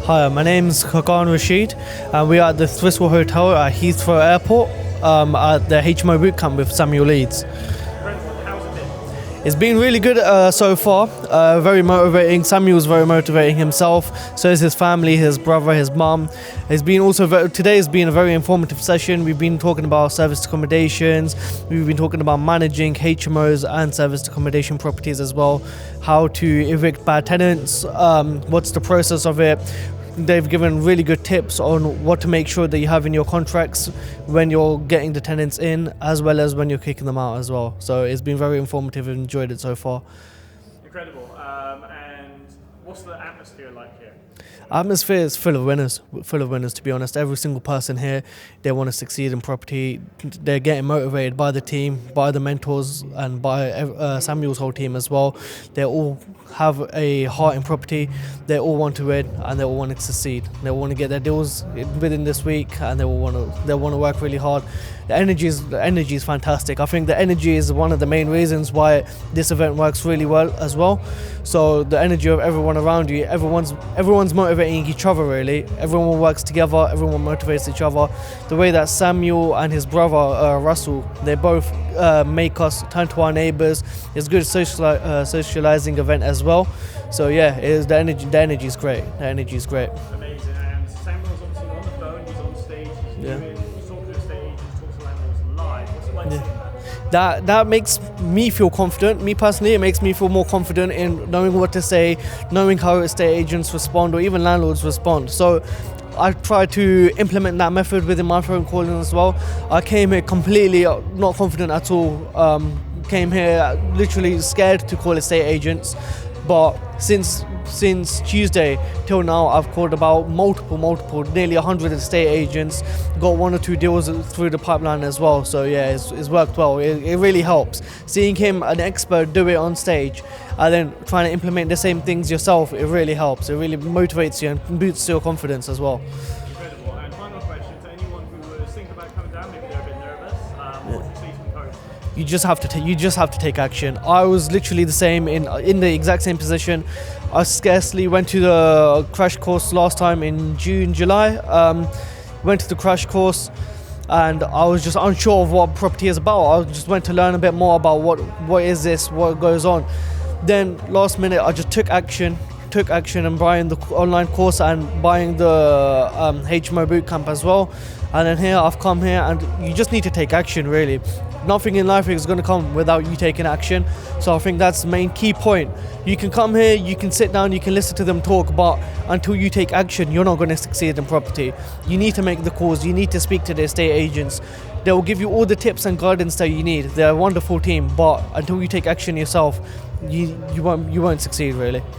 Hi, my name's Khagan Rashid, and we are at the Thistle Hotel at Heathrow Airport at the HMO bootcamp with Samuel Leeds. How's it been? It's been really good so far. Very motivating. Samuel's very motivating himself. So is his family, his brother, his mum. It's been today has been a very informative session. We've been talking about serviced accommodations. We've been talking about managing HMOs and serviced accommodation properties as well. How to evict bad tenants. What's the process of it? They've given really good tips on what to make sure that you have in your contracts when you're getting the tenants in, as well as when you're kicking them out as well. So it's been very informative and enjoyed it so far. Incredible. And what's the atmosphere like here? Atmosphere is full of winners to be honest. Every single person here, they want to succeed in property. They're getting motivated by the team, by the mentors, and by Samuel's whole team as well. They all have a heart in property. They all want to win and they all want to succeed. They all want to get their deals within this week, and they want to work really hard. The energy is fantastic. I think the energy is one of the main reasons why this event works really well as well. So the energy of everyone around you, everyone's motivating each other really. Everyone works together, everyone motivates each other. The way that Samuel and his brother Russell, they both make us turn to our neighbours. It's a good socialising event as well. So yeah, the energy is great. The energy is great. Amazing. And Samuel's obviously on the phone, he's on stage, he's talking to the stage, he's talking to landlords live. What's it like seeing that? That makes me feel confident. Me personally, it makes me feel more confident in knowing what to say, knowing how estate agents respond or even landlords respond. So I try to implement that method within my phone calling as well. I came here completely not confident at all. Came here literally scared to call estate agents, but since Tuesday till now, I've called about multiple, nearly 100 estate agents, got one or two deals through the pipeline as well. So yeah, it's worked well. It really helps. Seeing him, an expert, do it on stage, and then trying to implement the same things yourself, it really helps. It really motivates you and boosts your confidence as well. Incredible. And final question to anyone who was thinking about coming down, maybe they're a bit nervous, what would you say to encourage them? You just have to take action. I was literally the same in the exact same position. I scarcely went to the crash course last time in July. Went to the crash course, and I was just unsure of what property is about. I just went to learn a bit more about what is this, what goes on. Then last minute, I just took action and buying the online course and buying the HMO bootcamp as well. And then here I've come here, and you just need to take action really. Nothing in life is going to come without you taking action. So I think that's the main key point. You can come here, you can sit down, you can listen to them talk, but until you take action, you're not going to succeed in property. You need to make the calls, you need to speak to the estate agents. They will give you all the tips and guidance that you need. They're a wonderful team, but until you take action yourself, you won't succeed really.